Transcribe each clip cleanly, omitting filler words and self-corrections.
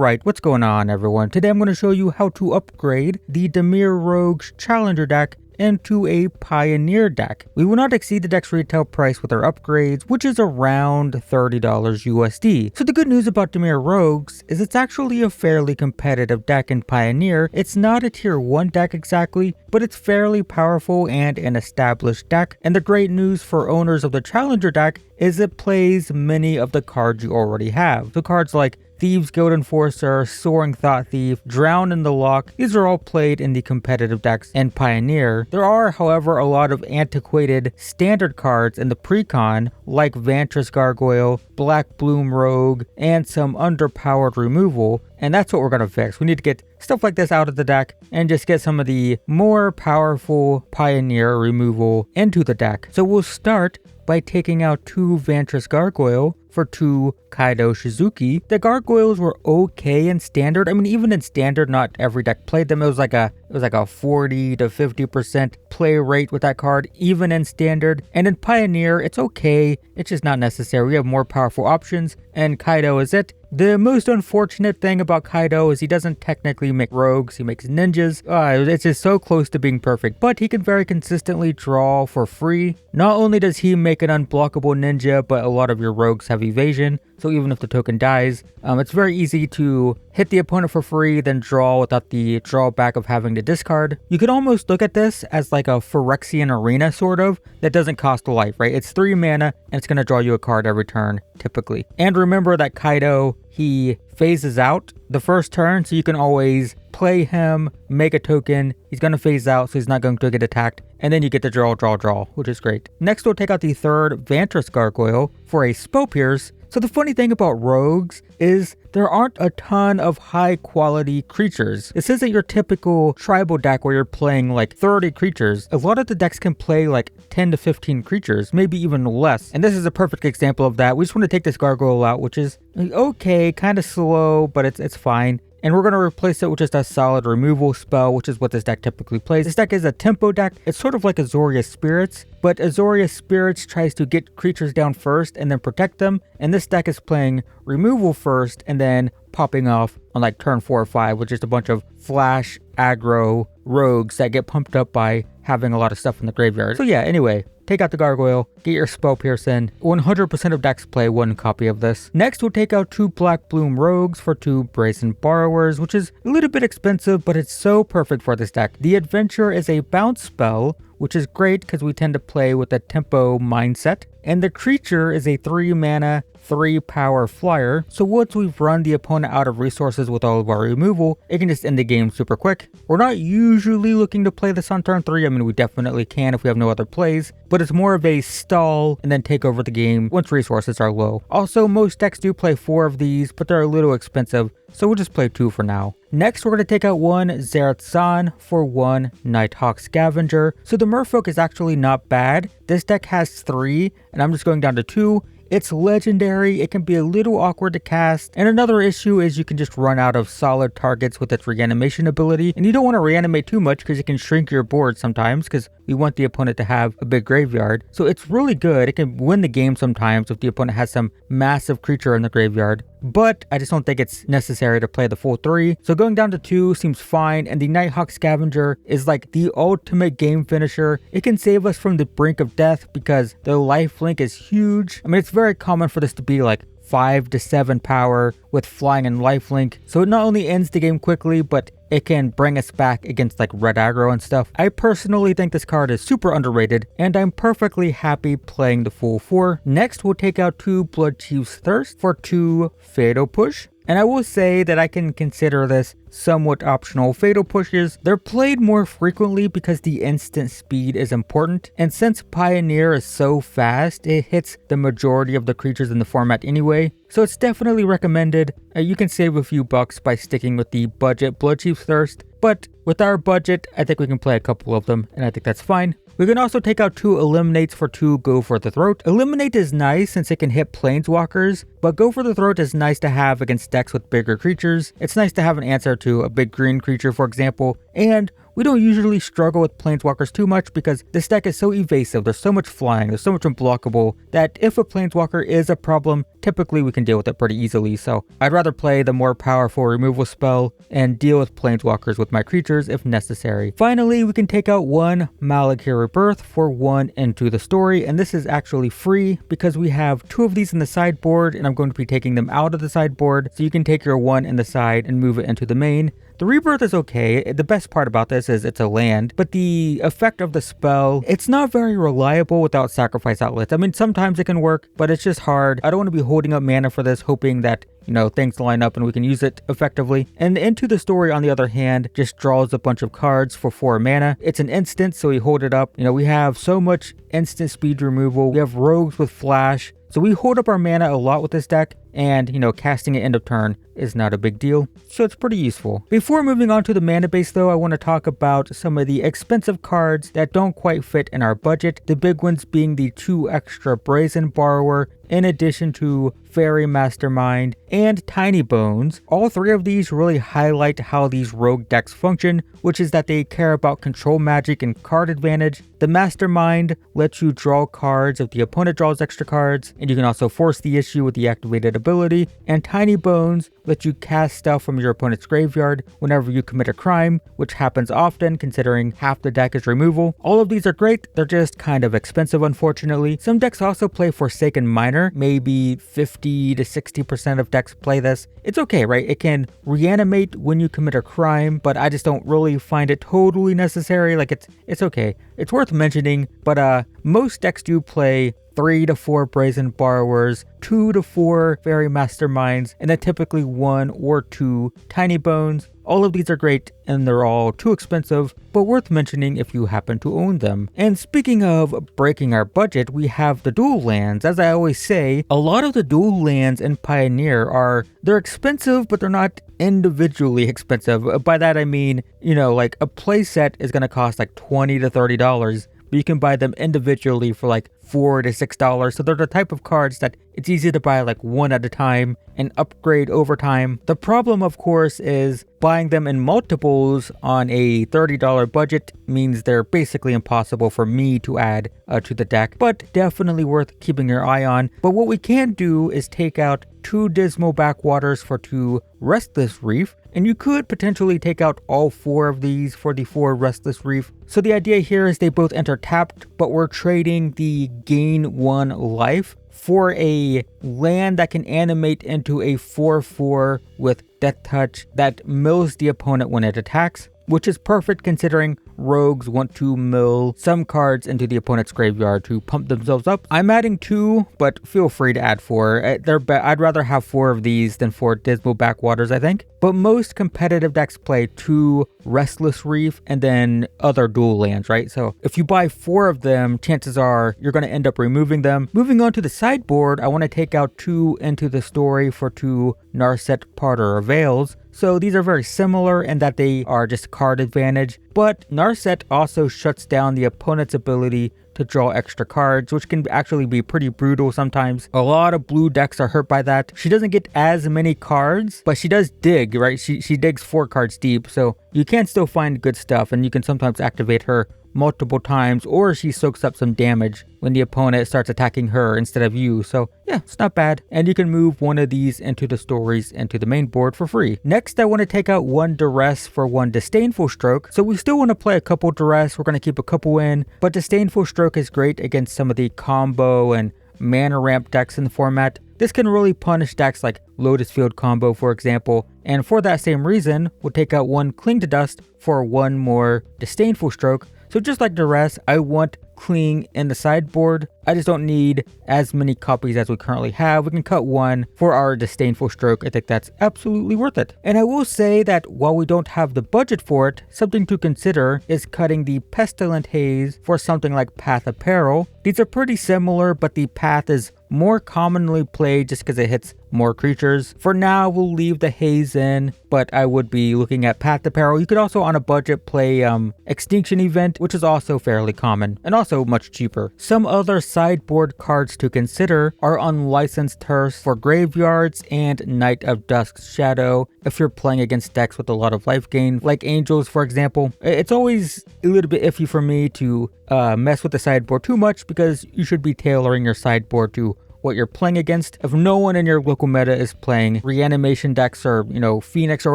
Alright, what's going on everyone? Today I'm going to show you how to upgrade the Dimir Rogues Challenger Deck into a Pioneer deck. We will not exceed the deck's retail price with our upgrades, which is around $30 USD. So the good news about Dimir Rogues is it's actually a fairly competitive deck in Pioneer. It's not a tier 1 deck exactly, but it's fairly powerful and an established deck. And the great news for owners of the Challenger deck is it plays many of the cards you already have. So cards like Thieves Guild Enforcer, Soaring Thought Thief, Drown in the Loch, these are all played in the competitive decks in Pioneer. There are, however, a lot of antiquated standard cards in the precon, like Vantress Gargoyle, Black Bloom Rogue, and some underpowered removal, and that's what we're going to fix. We need to get stuff like this out of the deck and just get some of the more powerful Pioneer removal into the deck. So we'll start by taking out 2 Vantress Gargoyle for 2 Kaido Shizuki. The Gargoyles were okay in standard. I mean, even in standard, not every deck played them. It was like a 40 to 50% play rate with that card, even in standard. And in Pioneer, it's okay. It's just not necessary. We have more powerful options, and Kaido is it. The most unfortunate thing about Kaido is he doesn't technically make rogues, he makes ninjas. It's just so close to being perfect, but he can very consistently draw for free. Not only does he make an unblockable ninja, but a lot of your rogues have evasion, so even if the token dies, it's very easy to hit the opponent for free, then draw without the drawback of having to discard. You could almost look at this as like a Phyrexian Arena sort of, that doesn't cost a life, right? It's 3 mana, and it's going to draw you a card every turn, typically. And remember that Kaido, he phases out the first turn, so you can always play him, make a token, he's going to phase out, so he's not going to get attacked, and then you get to draw, which is great. Next, we'll take out the 3rd Vantress Gargoyle for a Spell Pierce. So the funny thing about rogues is there aren't a ton of high quality creatures. This isn't your typical tribal deck where you're playing like 30 creatures. A lot of the decks can play like 10 to 15 creatures, maybe even less. And this is a perfect example of that. We just want to take this gargoyle out, which is okay, kind of slow, but it's fine. And we're going to replace it with just a solid removal spell, which is what this deck typically plays. This deck is a tempo deck. It's sort of like Azorius Spirits, but Azorius Spirits tries to get creatures down first and then protect them. And this deck is playing removal first and then popping off on like turn 4 or 5 with just a bunch of flash aggro rogues that get pumped up by having a lot of stuff in the graveyard. So yeah, anyway, take out the gargoyle, get your Spell Pierce in. 100% of decks play 1 copy of this. Next, we'll take out 2 Black Bloom Rogues for 2 Brazen Borrowers, which is a little bit expensive, but it's so perfect for this deck. The Adventure is a bounce spell, which is great because we tend to play with a tempo mindset. And the creature is a 3 mana, 3 power flyer, so once we've run the opponent out of resources with all of our removal, it can just end the game super quick. We're not usually looking to play this on turn 3, I mean we definitely can if we have no other plays, but it's more of a stall and then take over the game once resources are low. Also, most decks do play 4 of these, but they're a little expensive, so we'll just play 2 for now. Next, we're going to take out 1 Zerath-San for 1 Nighthawk Scavenger. So the Merfolk is actually not bad. This deck has 3, and I'm just going down to 2. It's legendary, it can be a little awkward to cast, and another issue is you can just run out of solid targets with its reanimation ability, and you don't want to reanimate too much because it can shrink your board sometimes because we want the opponent to have a big graveyard. So it's really good, it can win the game sometimes if the opponent has some massive creature in the graveyard, but I just don't think it's necessary to play the full 3. So going down to 2 seems fine, and the Nighthawk Scavenger is like the ultimate game finisher. It can save us from the brink of death because the lifelink is huge. I mean, it's very common for this to be like 5 to 7 power with flying and lifelink, so it not only ends the game quickly, but it can bring us back against like red aggro and stuff. I personally think this card is super underrated, and I'm perfectly happy playing the full 4. Next, we'll take out 2 Bloodchief's Thirst for 2 Fatal Push. And I will say that I can consider this somewhat optional. Fatal Pushes, they're played more frequently because the instant speed is important, and since Pioneer is so fast, it hits the majority of the creatures in the format anyway, so it's definitely recommended. You can save a few bucks by sticking with the budget Bloodchief's Thirst, but with our budget, I think we can play a couple of them, and I think that's fine. We can also take out 2 Eliminates for 2 Go for the Throat. Eliminate is nice since it can hit Planeswalkers, but Go for the Throat is nice to have against decks with bigger creatures. It's nice to have an answer to a big green creature, for example, and we don't usually struggle with Planeswalkers too much because this deck is so evasive, there's so much flying, there's so much unblockable, that if a Planeswalker is a problem, typically we can deal with it pretty easily. So I'd rather play the more powerful removal spell and deal with Planeswalkers with my creatures if necessary. Finally, we can take out 1 Malakir Rebirth for 1 Into the Story, and this is actually free because we have 2 of these in the sideboard, and I'm going to be taking them out of the sideboard, so you can take your 1 in the side and move it into the main. The Rebirth is okay. The best part about this is it's a land, but the effect of the spell, it's not very reliable without sacrifice outlets. I mean, sometimes it can work, but it's just hard. I don't want to be holding up mana for this, hoping that, things line up and we can use it effectively. And Into the Story, on the other hand, just draws a bunch of cards for 4 mana. It's an instant, so we hold it up. We have so much instant speed removal. We have rogues with flash. So we hold up our mana a lot with this deck, and, casting it end of turn is not a big deal, so it's pretty useful. Before moving on to the mana base though, I want to talk about some of the expensive cards that don't quite fit in our budget, the big ones being the 2 extra Brazen Borrower, in addition to Fairy Mastermind and Tiny Bones. All 3 of these really highlight how these rogue decks function, which is that they care about control magic and card advantage. The Mastermind lets you draw cards if the opponent draws extra cards, and you can also force the issue with the activated ability, and Tiny Bones lets you cast stuff from your opponent's graveyard whenever you commit a crime, which happens often considering half the deck is removal. All of these are great, they're just kind of expensive unfortunately. Some decks also play Forsaken Miner, maybe 50 to 60% of decks play this. It's okay, right? It can reanimate when you commit a crime, but I just don't really find it totally necessary. Like it's okay. It's worth mentioning, but most decks do play 3 to 4 Brazen Borrowers, 2 to 4 Fairy Masterminds, and then typically 1 or 2 Tiny Bones. All of these are great and they're all too expensive, but worth mentioning if you happen to own them. And speaking of breaking our budget, we have the dual lands. As I always say, a lot of the dual lands in Pioneer they're expensive, but they're not individually expensive. By that I mean, like a playset is going to cost like $20 to $30, but you can buy them individually for like $4 to $6. So they're the type of cards that it's easy to buy like one at a time and upgrade over time. The problem, of course, is buying them in multiples on a $30 budget means they're basically impossible for me to add to the deck, but definitely worth keeping your eye on. But what we can do is take out 2 Dismal Backwaters for 2 Restless Reef, and you could potentially take out all 4 of these for the 4 Restless Reef. So the idea here is they both enter tapped, but we're trading the gain 1 life for a land that can animate into a 4/4 with Death Touch that mills the opponent when it attacks, which is perfect considering rogues want to mill some cards into the opponent's graveyard to pump themselves up. I'm adding 2, but feel free to add 4. I'd rather have 4 of these than 4 Dismal Backwaters, I think. But most competitive decks play 2 Restless Reef and then other dual lands, right? So if you buy 4 of them, chances are you're going to end up removing them. Moving on to the sideboard, I want to take out 2 Into the Story for 2 Narset Parter Veils. So these are very similar in that they are just card advantage, but Narset also shuts down the opponent's ability to draw extra cards, which can actually be pretty brutal sometimes. A lot of blue decks are hurt by that. She doesn't get as many cards, but she does dig, right? She digs 4 cards deep, so you can still find good stuff, and you can sometimes activate her multiple times, or she soaks up some damage when the opponent starts attacking her instead of you. So yeah, it's not bad. And you can move 1 of these Into the Stories into the main board for free. Next, I want to take out 1 Duress for 1 Disdainful Stroke. So we still want to play a couple Duress. We're going to keep a couple in, but Disdainful Stroke is great against some of the combo and mana ramp decks in the format. This can really punish decks like Lotus Field Combo, for example, and for that same reason, we'll take out 1 Cling to Dust for 1 more Disdainful Stroke. So just like Duress, I want Cling in the sideboard I just don't need as many copies as we currently have. We can cut one for our Disdainful Stroke. I think that's absolutely worth it. And I will say that while we don't have the budget for it, something to consider is cutting the Pestilent Haze for something like Path of Peril. These are pretty similar, but the Path is more commonly played just because it hits more creatures. For now, we'll leave the Haze in, but I would be looking at Path to Peril. You could also on a budget play Extinction Event, which is also fairly common and also much cheaper. Some other sideboard cards to consider are Unlicensed Hearse for graveyards and Night of Dusk's Shadow if you're playing against decks with a lot of life gain, like Angels for example. It's always a little bit iffy for me to mess with the sideboard too much because you should be tailoring your sideboard to what you're playing against. If no one in your local meta is playing reanimation decks or, Phoenix or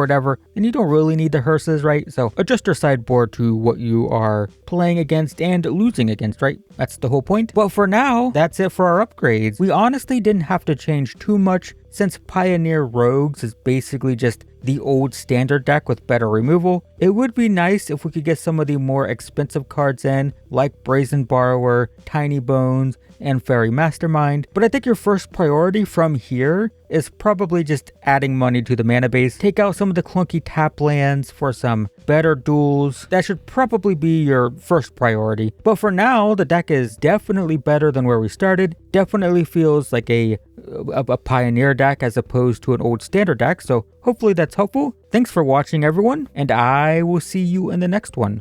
whatever, then you don't really need the hearses, right? So adjust your sideboard to what you are playing against and losing against, right? That's the whole point. But for now, that's it for our upgrades. We honestly didn't have to change too much since Pioneer Rogues is basically just the old standard deck with better removal. It would be nice if we could get some of the more expensive cards in, like Brazen Borrower, Tiny Bones, and Fairy Mastermind, but I think your first priority from here is probably just adding money to the mana base. Take out some of the clunky tap lands for some better duels. That should probably be your first priority. But for now, the deck is definitely better than where we started. Definitely feels like a Pioneer deck as opposed to an old standard deck, so hopefully that's helpful. Thanks for watching everyone, and I will see you in the next one.